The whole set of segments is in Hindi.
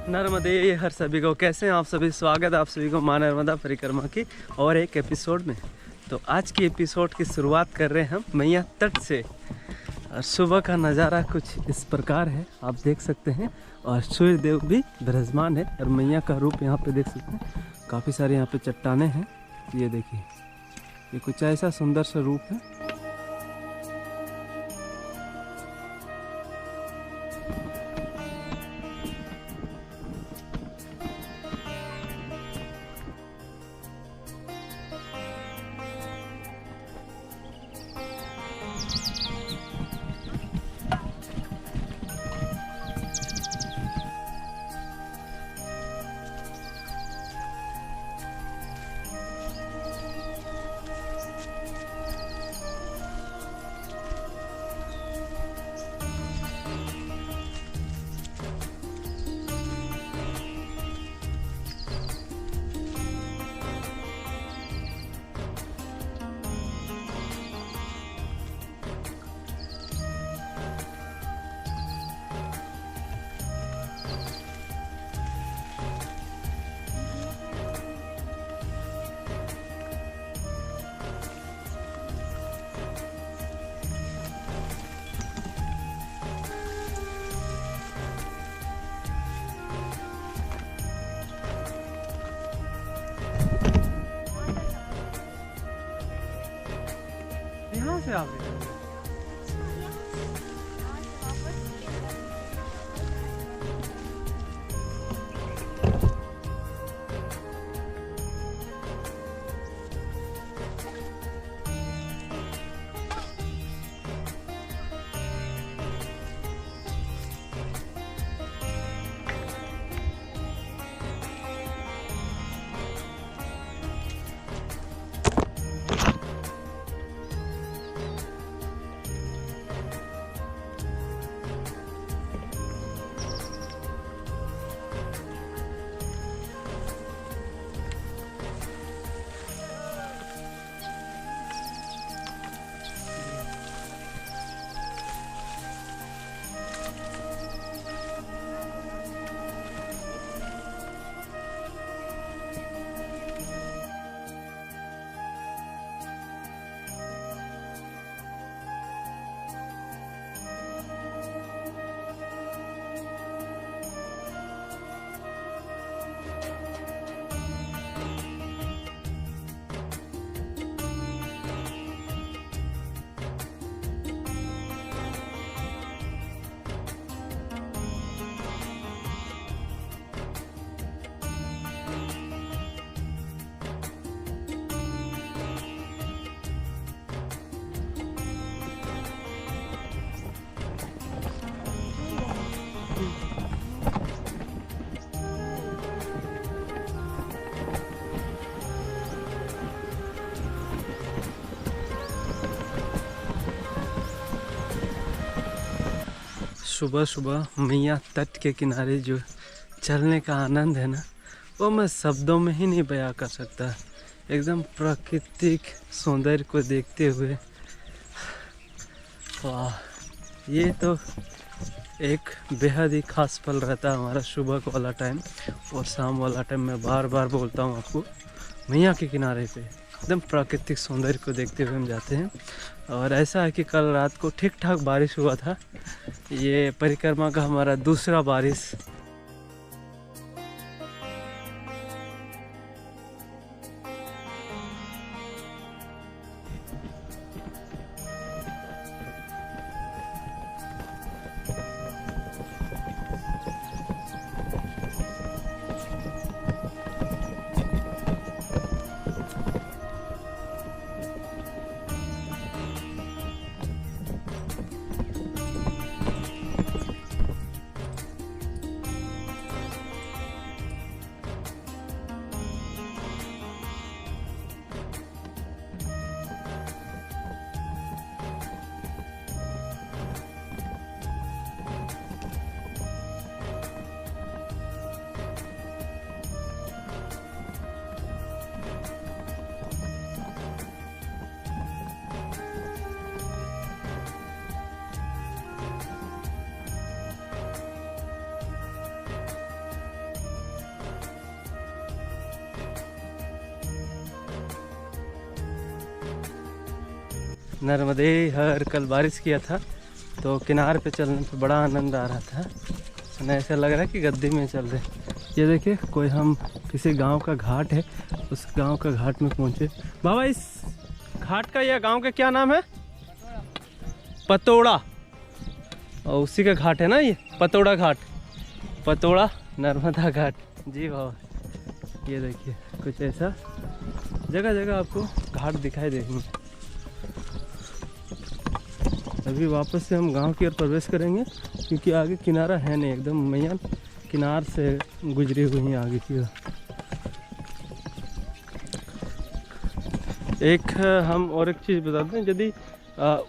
नर्मदे हर सभी को। कैसे हैं आप सभी? स्वागत है आप सभी को माँ नर्मदा परिक्रमा की और एक एपिसोड में। तो आज की एपिसोड की शुरुआत कर रहे हैं हम मैया तट से। और सुबह का नज़ारा कुछ इस प्रकार है, आप देख सकते हैं। और सूर्य देव भी विराजमान है और मैया का रूप यहाँ पे देख सकते हैं। काफ़ी सारे यहाँ पे चट्टानें हैं, ये देखिए, ये कुछ ऐसा सुंदर सा रूप है। यहाँ से आप सुबह सुबह मैया तट के किनारे जो चलने का आनंद है ना, वो मैं शब्दों में ही नहीं बयां कर सकता। एकदम प्राकृतिक सौंदर्य को देखते हुए, वाह, ये तो एक बेहद ही खास पल रहता है हमारा सुबह वाला टाइम। और शाम वाला टाइम मैं बार बार बोलता हूँ आपको, मैया के किनारे पे एकदम प्राकृतिक सौंदर्य को देखते हुए हम जाते हैं। और ऐसा है कि कल रात को ठीक ठाक बारिश हुआ था। ये परिक्रमा का हमारा दूसरा बारिश। नर्मदे हर। कल बारिश किया था तो किनारे पे चलने पे बड़ा आनंद आ रहा था। ऐसा लग रहा है कि गद्दी में चल रहे। ये देखिए कोई हम किसी गांव का घाट है, उस गांव का घाट में पहुंचे। बाबा इस घाट का या गांव का क्या नाम है? पतोड़ा। और उसी का घाट है ना ये, पतोड़ा घाट, पतोड़ा नर्मदा घाट। जी बाबा, ये देखिए कुछ ऐसा जगह जगह आपको घाट दिखाई देंगे। अभी वापस से हम गांव की ओर प्रवेश करेंगे क्योंकि आगे किनारा है नहीं, एकदम मैया किनार से गुजरी हुई हैं आगे की ओर। एक हम और एक चीज़ बताते हैं, यदि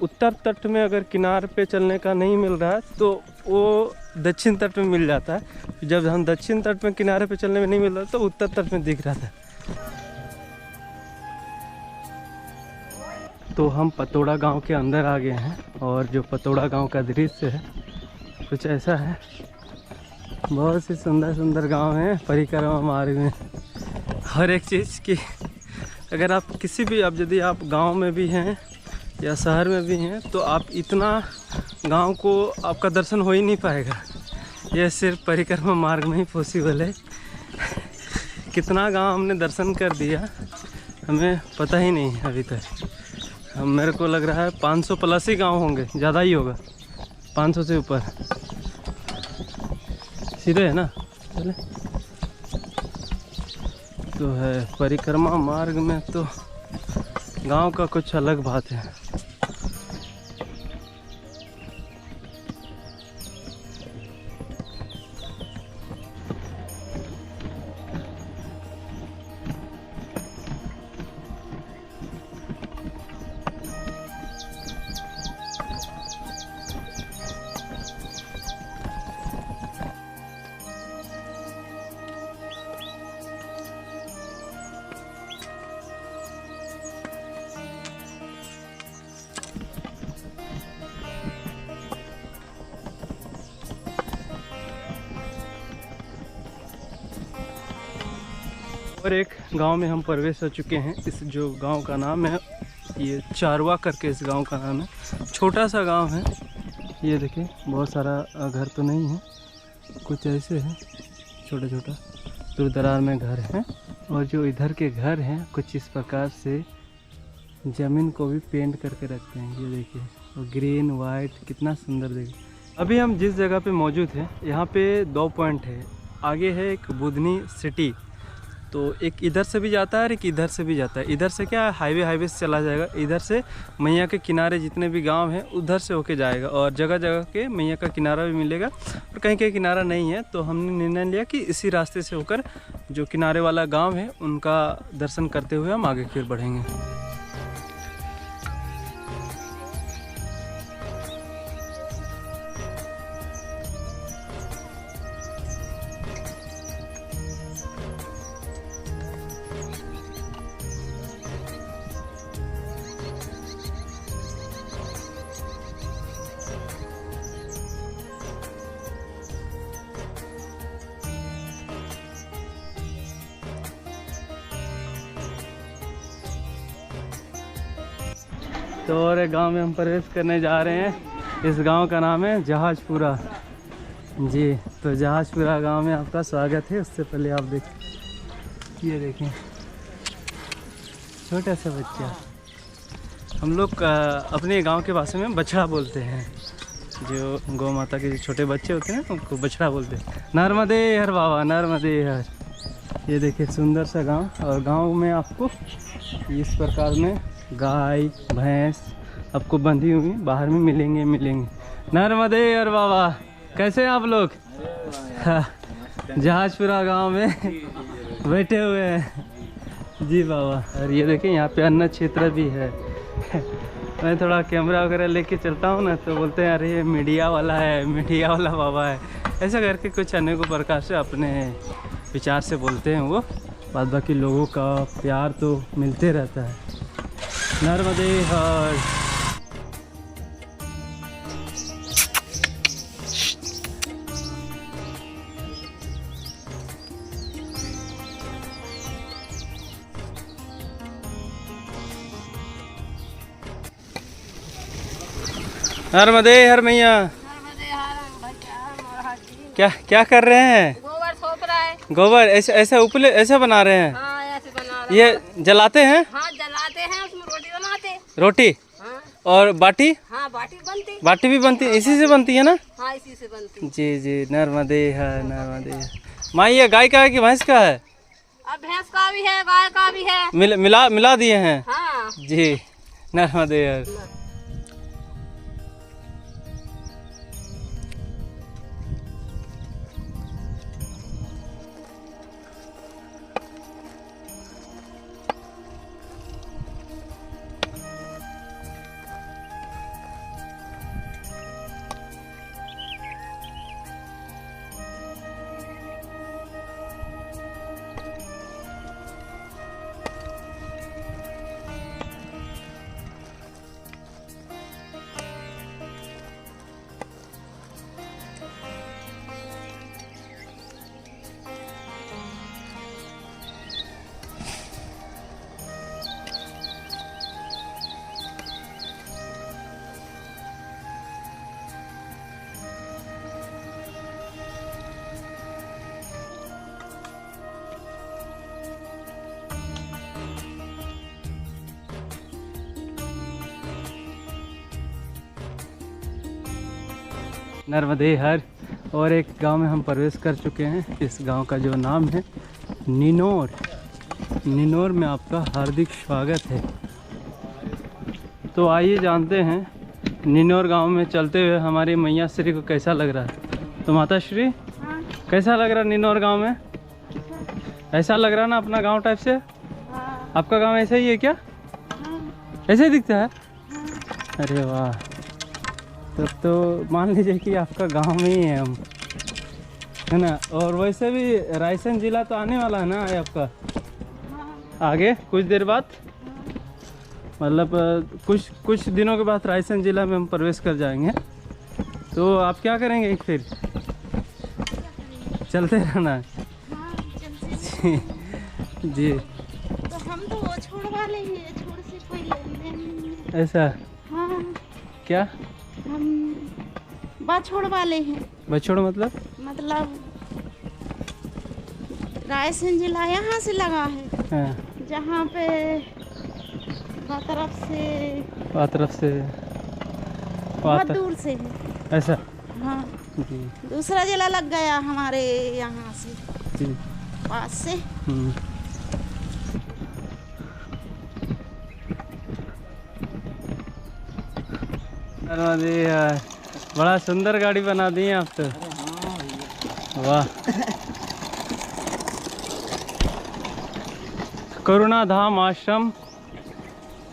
उत्तर तट में अगर किनार पे चलने का नहीं मिल रहा है तो वो दक्षिण तट में मिल जाता है। जब हम दक्षिण तट में किनारे पे चलने में नहीं मिल रहा तो उत्तर तट में दिख रहा था। तो हम पतोड़ा गांव के अंदर आ गए हैं और जो पतोड़ा गांव का दृश्य है कुछ ऐसा है। बहुत ही सुंदर सुंदर गांव हैं परिक्रमा मार्ग में। हर एक चीज़ की अगर आप किसी भी, अब यदि आप गांव में भी हैं या शहर में भी हैं तो आप इतना गांव को आपका दर्शन हो ही नहीं पाएगा। यह सिर्फ परिक्रमा मार्ग में ही पॉसिबल है। कितना गांव हमने दर्शन कर दिया हमें पता ही नहीं अभी तक। मेरे को लग रहा है 500 प्लस ही गांव होंगे, ज़्यादा ही होगा, 500 से ऊपर। सीधे है ना, चले तो है परिक्रमा मार्ग में तो गांव का कुछ अलग बात है। और एक गांव में हम प्रवेश हो चुके हैं। इस जो गांव का नाम है ये चारवा करके इस गांव का नाम है। छोटा सा गांव है। ये देखिए बहुत सारा घर तो नहीं है, कुछ ऐसे है छोटा छोटा दूर दरार में घर हैं। और जो इधर के घर हैं कुछ इस प्रकार से ज़मीन को भी पेंट करके रखते हैं। ये देखिए और ग्रीन वाइट कितना सुंदर देखिए। अभी हम जिस जगह पे मौजूद हैं यहाँ पे 2 पॉइंट है। आगे है एक बुधनी सिटी, तो एक इधर से भी जाता है और एक इधर से भी जाता है। इधर से क्या हाईवे से चला जाएगा, इधर से मैया के किनारे जितने भी गांव हैं उधर से होके जाएगा। और जगह जगह के मैया का किनारा भी मिलेगा और कहीं कहीं किनारा नहीं है। तो हमने निर्णय लिया कि इसी रास्ते से होकर जो किनारे वाला गाँव है उनका दर्शन करते हुए हम आगे की ओर बढ़ेंगे। तो और एक गाँव में हम प्रवेश करने जा रहे हैं। इस गांव का नाम है जहाजपुरा। जी, तो जहाजपुरा गांव में आपका स्वागत है। उससे पहले आप ये देखें छोटा सा बच्चा। हम लोग अपने गांव के भाषा में बछड़ा बोलते हैं। जो गौ माता के छोटे बच्चे होते हैं उनको बछड़ा बोलते हैं। नर्मदे हर बाबा, नर्मदे हर। ये देखिए सुंदर सा गांव। और गांव में आपको इस प्रकार में गाय भैंस आपको बंधी हुई बाहर में मिलेंगे। नर्मदे हर बाबा, कैसे हैं आप लोग? जहाजपुरा गांव में बैठे हुए हैं। जी बाबा। और ये देखिए यहाँ पे अन्न क्षेत्र भी है। मैं थोड़ा कैमरा वगैरह लेके चलता हूँ ना तो बोलते हैं अरे मीडिया वाला है, मीडिया वाला बाबा है। ऐसा करके कुछ अनेकों प्रकार से अपने विचार से बोलते हैं वो। बाद बाकी लोगों का प्यार तो मिलते रहता है। नर्मदे हर। नर्मदे हर मैया। क्या क्या कर रहे हैं? गोबर थोप रहा है। गोबर ऐसे ऐसे उपले ऐसे बना रहे हैं? हाँ, ऐसे बना रहा ये जलाते हैं? हाँ, जलाते हैं, उसमें रोटी बनाते। रोटी हाँ, और बाटी? हाँ, बाटी बनती। बाटी भी बनती है, इसी से बनती है ना? हाँ, इसी से बनती। जी जी, नर्मदे है नर्मदे। माँ ये गाय का है कि भैंस का है? अब भैंस का भी है, गाय का भी है। मिला दिए हैं? हाँ। जी, नर्मदे हर। नर्मदे हर। और एक गांव में हम प्रवेश कर चुके हैं। इस गांव का जो नाम है निनोर। निनोर में आपका हार्दिक स्वागत है। तो आइए जानते हैं निनोर गांव में चलते हुए हमारी मैया श्री को कैसा लग रहा है। तो माता श्री कैसा लग रहा है निनोर गांव में? ऐसा लग रहा ना अपना गांव टाइप से? आपका गांव ऐसा ही है क्या? ऐसे ही दिखता है? अरे वाह, तो मान लीजिए कि आपका गांव में ही है हम, है ना। और वैसे भी रायसेन जिला तो आने वाला है ना आपका आगे कुछ देर बाद, मतलब कुछ दिनों के बाद रायसेन जिला में हम प्रवेश कर जाएंगे। तो आप क्या करेंगे फिर? चलते रहना है? जी। तो हम तो वो छोड़ वाले हैं, छोड़ से कोई लेन देन नहीं है। ऐसा? हाँ, क्या? हम बछोड़ वाले हैं। बछोड़ मतलब रायसेन जिला यहाँ से लगा है। हाँ। जहाँ पे तरफ से बहुत दूर से है। ऐसा? हाँ जी। दूसरा जिला लग गया हमारे यहाँ से, जी। पास से। अरे यार, बड़ा सुंदर गाड़ी बना दी है आप तो। वाह। करुणा धाम आश्रम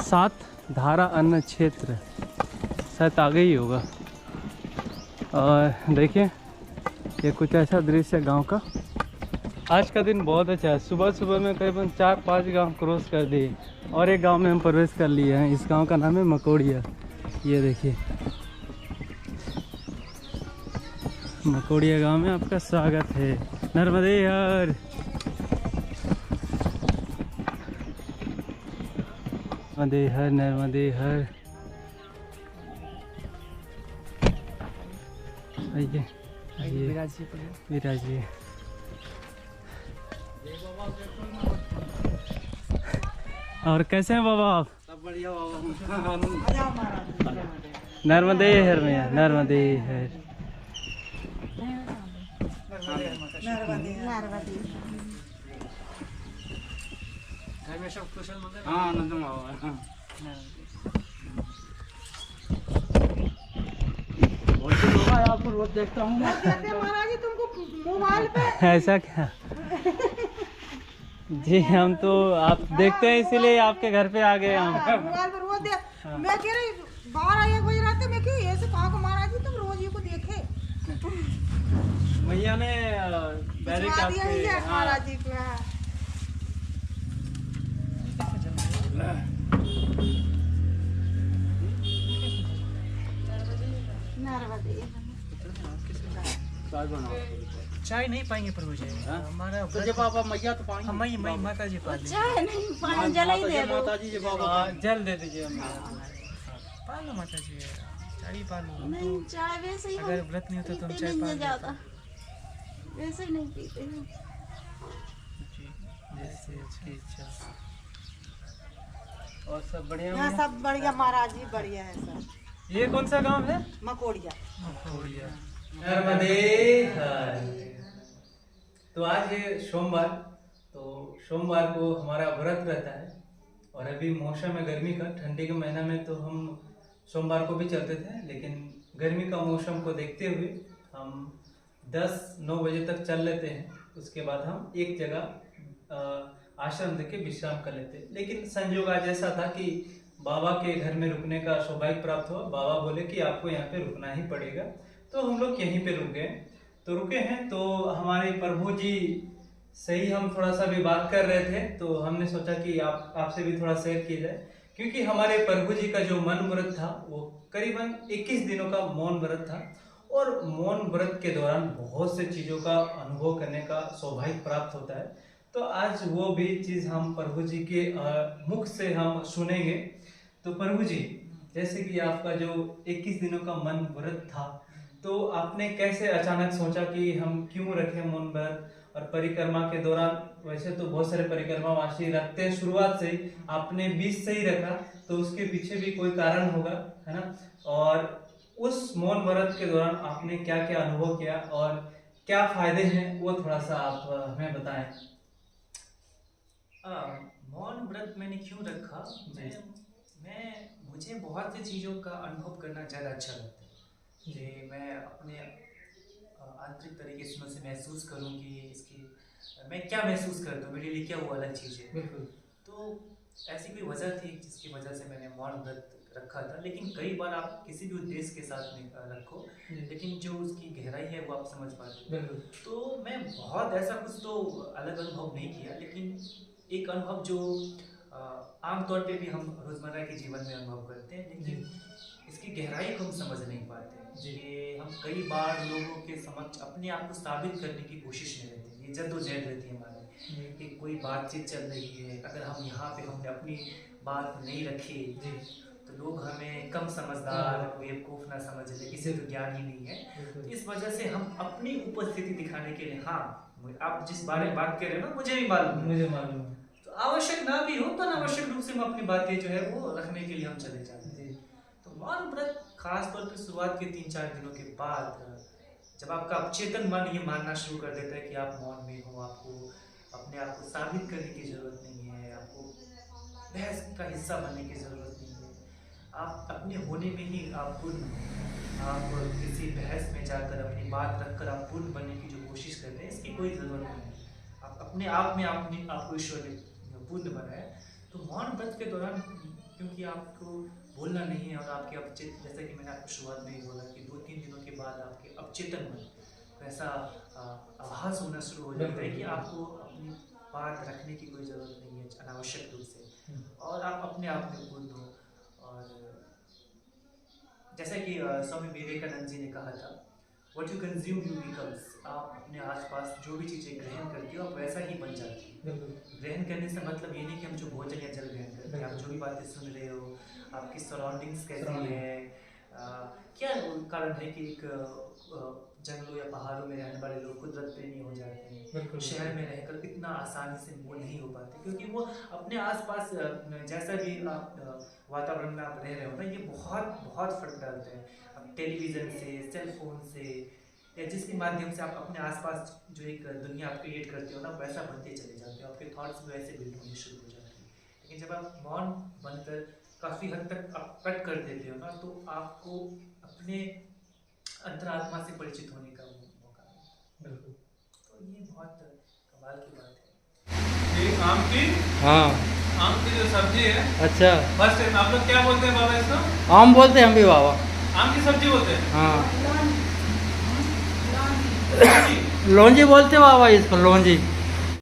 7 धारा अन्न क्षेत्र, शायद आगे ही होगा। और देखिए ये कुछ ऐसा दृश्य है गांव का। आज का दिन बहुत अच्छा है। सुबह सुबह में करीबन 4-5 गांव क्रॉस कर दिए और एक गांव में हम प्रवेश कर लिए हैं। इस गांव का नाम है मकोड़िया। ये देखिए मकोड़िया गांव में आपका स्वागत है। नर्मदे हर। नर्मदे हर, नर्मदे हर। आइए आइए विराजिए। और कैसे हैं बाबा आप? सब बढ़िया बाबा। नर्मदे हर मैया, नर्मदे हर। घर में सब कुशल मंगल? हाँ, आनंद बाबा। आपको रोज देखता हूँ महाराज जी तुमको मोबाइल पे। ऐसा क्या? जी हम तो आप देखते हैं इसीलिए आपके घर पे आ गए हम। मोबाइल पर रोज देख। मैं कह रही 12-1 बजे रात में क्यों ऐसे कहा को महाराज जी तुम रोज ये को देखे। मैया ने भिजवा दिया है महाराज जी को। चाय नहीं पाएंगे प्रभु जी। हमारा तो जब बाबा मैया तो पाएंगे। हम मई माता जी पाल चाय नहीं पानी जल ही दे दो। माता जी जब बाबा जल दे दीजिए। पाल लो माता जी। चाय ही पा लो हम नहीं चाय वैसे ही तो अगर व्रत नहीं होता तो हम पीते चाय नहीं पा है लेते। ज्यादा, वैसे ही नहीं पीते हैं। जी जैसे आपकी इच्छा। और सब बढ़िया यहाँ भैया? सब बढ़िया महाराज जी, बढ़िया है सब। ये कौन सा गांव है? मकोड़िया। बढ़िया। नर्मदे हर। तो आज है सोमवार, तो सोमवार को हमारा व्रत रहता है और अभी मौसम है गर्मी का। ठंडी के महीना में तो हम सोमवार को भी चलते थे, लेकिन गर्मी का मौसम को देखते हुए हम 10-9 बजे तक चल लेते हैं। उसके बाद हम एक जगह आश्रम देके विश्राम कर लेते हैं। लेकिन संयोग आज ऐसा था कि बाबा के घर में रुकने का सौभाग्य प्राप्त हुआ। बाबा बोले कि आपको यहाँ पे रुकना ही पड़ेगा, तो हम लोग यहीं पे रुक गए। तो रुके हैं, तो हमारे प्रभु जी से ही हम थोड़ा सा भी बात कर रहे थे, तो हमने सोचा कि आपसे भी थोड़ा शेयर किया जाए। क्योंकि हमारे प्रभु जी का जो मौन व्रत था वो करीबन 21 दिनों का मौन व्रत था, और मौन व्रत के दौरान बहुत से चीज़ों का अनुभव करने का सौभाग्य प्राप्त होता है। तो आज वो भी चीज़ हम प्रभु जी के मुख से हम सुनेंगे। तो प्रभु जी, जैसे कि आपका जो 21 दिनों का मौन व्रत था, तो आपने कैसे अचानक सोचा कि हम क्यों रखें मौन व्रत? और परिक्रमा के दौरान वैसे तो बहुत सारे परिक्रमावासी रखते हैं शुरुआत से ही, आपने बीच से ही रखा, तो उसके पीछे भी कोई कारण होगा, है ना? और उस मौन व्रत के दौरान आपने क्या क्या अनुभव किया और क्या फायदे हैं, वो थोड़ा सा आप हमें बताएं। मौन व्रत मैंने क्यों रखा? मुझे बहुत सी चीज़ों का अनुभव करना ज़्यादा अच्छा लगता है। जी, मैं अपने आंतरिक तरीके से उसे महसूस करूँ कि इसकी मैं क्या महसूस करता हूँ, मेरे लिए क्या वो अलग चीज़ है। बिल्कुल। तो ऐसी कोई वजह थी जिसकी वजह से मैंने मौन व्रत रखा था। लेकिन कई बार आप किसी भी उद्देश्य के साथ में रखो, लेकिन जो उसकी गहराई है वो आप समझ पाते हो। तो मैं बहुत ऐसा कुछ तो अलग अनुभव नहीं किया, लेकिन एक अनुभव जो आमतौर पे भी हम रोज़मर्रा के जीवन में अनुभव करते हैं, लेकिन इसकी गहराई को हम समझ नहीं पाते हैं। ये हम कई बार लोगों के समक्ष अपने आप को साबित करने की कोशिश में रहते हैं। ये जद्दोजहद रहती है हमारी कि कोई बातचीत चल रही है, अगर हम यहाँ पे हमने अपनी बात नहीं रखी तो लोग हमें कम समझदार, बेवकूफ़ ना समझ ले, किसी तो ज्ञान ही नहीं है। तो इस वजह से हम अपनी उपस्थिति दिखाने के लिए, हाँ आप जिस बारे में बात कर रहे हो ना, मुझे भी मालूम है, तो आवश्यक ना भी हो तो अनावश्यक रूप से हम अपनी बातें जो है वो रखने के लिए हम चले जाते हैं। तो मौन व्रत खास तौर पर शुरुआत के 3-4 दिनों के बाद, जब आपका अवचेतन मन ये मानना शुरू कर देता है कि आप मौन में हो, आपको अपने आप को साबित करने की ज़रूरत नहीं है, आपको बहस का हिस्सा बनने की ज़रूरत नहीं है, आप अपने होने में ही आप किसी बहस में जाकर अपनी बात रखकर आप पूर्ण बनने की जो कोशिश करते हैं, इसकी कोई ज़रूरत नहीं है। आप अपने आप में आपको ईश्वर ने पूर्ण बनाया। तो मौन व्रत के दौरान क्योंकि आपको बोलना नहीं है और आपके अवचेतन, जैसा कि मैंने आपको शुरुआत में ही बोला कि 2-3 दिनों के बाद आपके अवचेतन मन को ऐसा आभास होना शुरू हो जाता है कि आपको अपनी बात रखने की कोई ज़रूरत नहीं है अनावश्यक रूप से, और आप अपने आप में पूर्ण हो। और जैसा कि स्वामी विवेकानंद जी ने कहा था, what you consume U becomes. आप अपने आसपास जो भी चीज़ें ग्रहण करते हो आप वैसा ही बन जाते हो। ग्रहण करने से मतलब ये नहीं कि हम जो भोजन या जल ग्रहण करते हैं, आप जो भी बातें सुन रहे हो, आपकी सराउंडिंग्स कैसी है, क्या कारण है कि एक जंगलों या पहाड़ों में रहने वाले लोग कुदरत प्रेमी हो जाते हैं, शहर में रहकर इतना आसानी से वो नहीं हो पाते, क्योंकि वो अपने आसपास जैसा भी आप वातावरण में आप रह रहे हो ना, ये बहुत बहुत फर्क डालते हैं। अब टेलीविज़न से, सेल फोन से, या जिसके माध्यम से आप अपने आसपास जो एक दुनिया आप क्रिएट करते हो ना, वैसा बनते चले जाते हो, आपके थॉट्स भी वैसे बिल्ड होने शुरू हो जाते हैं। लेकिन जब आप मौन बनकर काफ़ी हद तक आप कट कर देते हो ना, तो आपको अपने अंतरात्मा से परिचित होने का मौका मिलता है। तो ये बहुत कमाल की बात है। ये आम की, हाँ आम की जो सब्जी है, अच्छा फर्स्ट टाइम आप लोग क्या बोलते हैं बाबा इसको? आम बोलते हैं हम भी बाबा। आम की सब्जी बोलते हैं? हाँ लौंजी बोलते हैं बाबा इसको, लौंजी।